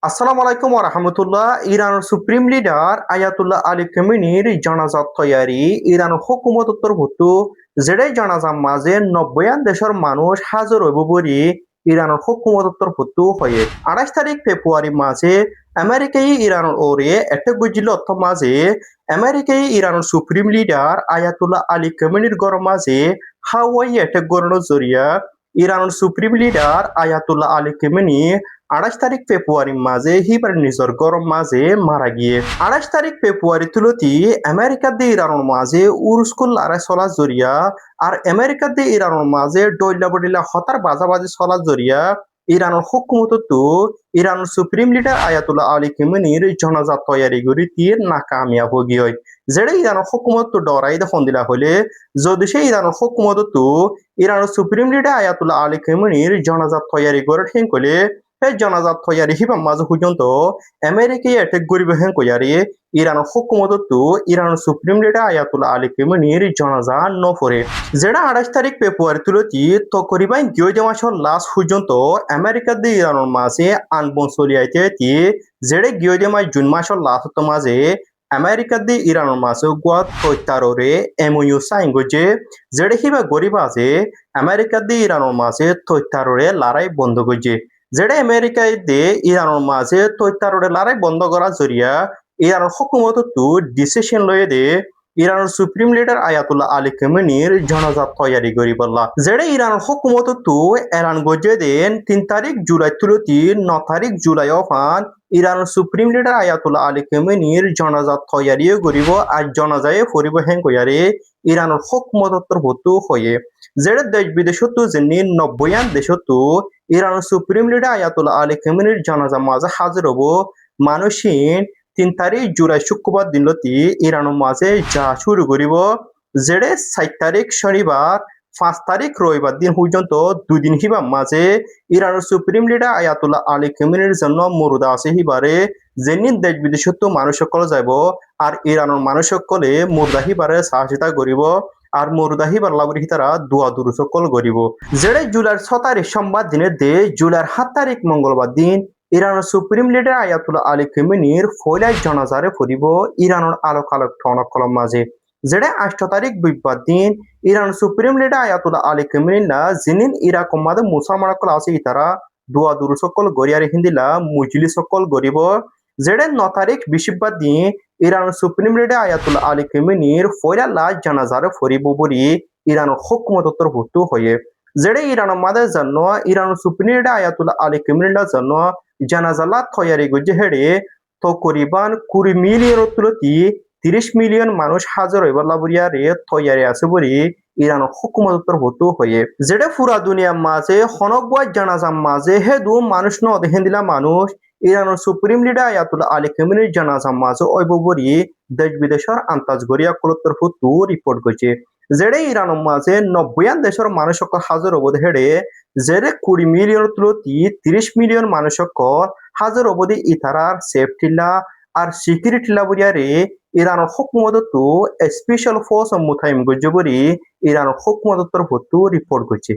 আসসালামু আলাইকুম ওয়া রাহমাতুল্লাহ। ইরানের সুপ্রিম লিডার আয়াতুল্লাহ আলী খামেনির জানাজা তৈয়ারি ইরানের হুকুমতর ভুতু যেড়ে জানাজা মাঝে ৯০ দেশের মানুষ হাজার হইব বলি ইরানের হুকুমতর ভুতু হয়ে ২৮ তারিখ ফেব্রুয়ারি মাঝে আমেরিকাই ইরানের ওরে একটা গুজিল অর্থ মাঝে আমেরিকাই ইরানের সুপ্রিম লিডার আয়াতুল্লাহ আলী খামেনির গর মাঝে হাওয়াই একটা গরণ জরিয়া ইরানের supreme leader Ayatollah Ali Khamenei ২৮ ফেব্রুয়ারি মাঝে হিবার নিজর গরম মাঝে মারা গিয়ে ২৮ ফেব্রুয়ারি তুলতি আমেরিকা দিয়ে ইরানের মাঝে উরুস্কুল লড়াই চলা জরিয়া আর আমেরিকা দিয়ে ইরানের মাঝে ডইলা বডিলা হতার বাজাবাজি চলা জরিয়া ইরানের হুকুমত তো ইরানের সুপ্রিম লিডার আয়াতুল্লাহ আলী খামেনির জনাজা তৈয়ারি করি দিয়ে নাকামিয়াব গিয়ে যেটা ইরানের হুকুমত তো ডরাই দেখুন দিলা হলে যদি সে ইরানের হুকুমত তো ইরানের সুপ্রিম লিডার আয়াতুল্লাহ আলী খামেনির জনাজা তৈয়ারি করে ঠিক করলে সেই জানাজা তৈয়ারি হিবা মাঝে পর্যন্ত আমেরিকায় অ্যাটাক করিবে হেন কইয়ারি ইরানের হুকুমত তো ইরানের সুপ্রিম লিডার আয়াতুল্লাহ আলী খামেনির জানাজা নফরে যেটা ২৮ ফেব্রুয়ারি তুলতি তো করিবাই গিয়ে মাসের লাস্ট পর্যন্ত আমেরিকা দিয়ে ইরানের মাঝে আনবন চলিয়াইতে যেটা গিয়ে মাস জুন মাসের লাস্ট মাঝে আমেরিকা দিয়ে ইরানের মাঝে গোয়া তৈতারে এমইউ সাইন গজে যেটা হিবা গরিব আছে আমেরিকা দিয়ে ইরানের মাঝে তৈতারে লড়াই বন্ধ গজে যেটা আমেরিকায় দিয়ে ইরানের মাঝে তৈতারে লড়াই বন্ধ করা জরিয়া ইরানের হুকুমত তো ডিসিশন লয়ে দে ইরানের সুপ্রিম লিডার আয়াতুল্লাহ আলী খামেনির জানাজা তৈয়ারি করি বললা যেটা ইরানের হুকুমত তো এলান গজে দেন ৩ তারিখ জুলাই তুলতি ৯ তারিখ জুলাই অফান ইরানের সুপ্রিম লিডার আয়াতুল্লাহ আলী খামেনির জানাজা তৈয়ারি করিব আর জানাজায় ফরিব হেন কইয়ারে ইরানের হুকুমতর ভুতু হয়ে যেটা দেশ বিদেশত যেনি ৯০ দেশত ইরানের সুপ্রিম লিডার আয়াতুল্লাহ আলী খামেনির জানাজা মাঝে হাজির হব মানুষিন ৩ তারিখ জুলাই শুক্রবার দিনলতি ইরানের মাঝে যা শুরু করিব যেড়ে ৪ তারিখ শনিবার ৫ তারিখ রবিবার দিন পর্যন্ত ২ দিন হিবার মাঝে ইরানের সুপ্রিম লিডার আয়াতুল্লাহ আলী খামেনির জন্য মুরুদা আছে হিবারে যেদিন দেশ বিদেশত মানুষ সকল যাব আর ইরানের মানুষ সকলে মুরদা হিবারে সাহসিতা করিব আর মুরদা হিবার লাবরি তারা দোয়া দুরু সকল করিব যেড়ে জুলাইয়ের ৬ তারিখ সোমবার দিনে দে জুলাইয়ের ৭ তারিখ মঙ্গলবার দিন ইরানের সুপ্রিম লিডার আয়াতুল্লাহ আলী খামেনির ফয়লাই জানাজারে ফরিব ইরানের আলোক আলোক ঠনক কলম মাঝে যেটা ৮ তারিখ বুধবার দিন Iran supreme leader Ayatollah Ali Khamenei না জিনিন ইরাক মাদে মুসলমান সকল আছে ইতারা দোয়া দুরু সকল গরিয়ারে হিন্দিলা মুজলি সকল গরিব যেটা ৯ তারিখ বৃহস্পতিবার দিন ইরানের সুপ্রিম লিডার আয়াতুল্লাহ আলী খামেনির ফয়লা লাশ জানাজারে ফরিব বলি ইরানের হুকুমতর ভুতু হয়ে যেটা ইরানের মাদের জন্য ইরানের সুপ্রিম লিডার আয়াতুল্লাহ আলী খামেনির জন্য জানাজালা তৈয়ারি গজে হেড়ে তো করিবান ২০ মিলিয়ন তুলতি ৩০ মিলিয়ন মানুষ হাজার হইবার লাবরিয়ারে তৈয়ারি আছে বলি ইরানের হুকুমতর ভুতু হয়ে যেটা পুরা দুনিয়ার মাঝে হনকবাদ জানাজার মাঝে হেদু মানুষ ন দেখেন দিলা মানুষ ইরানের সুপ্রিম লিডার আয়াতুল্লাহ আলী খামেনির জানাজার মাঝে অইব বলি দেশ বিদেশের আন্তাজ গরিয়া কুলত্তর ভুতু রিপোর্ট করছে যেটা ইরানের মাঝে ৯০ দেশের মানুষ হাজার অবধি হেড়ে যেটা ২০ মিলিয়ন তুলতি ৩০ মিলিয়ন মানুষ হাজার অবধি ইতারার সেফটিলা আর সিকিউরিটি লাবরিয়ারে ইরানের হুকুমত তো স্পেশাল ফোর্স মুতাইম গজে বলি ইরানের হুকুমতর ভুতু রিপোর্ট করছে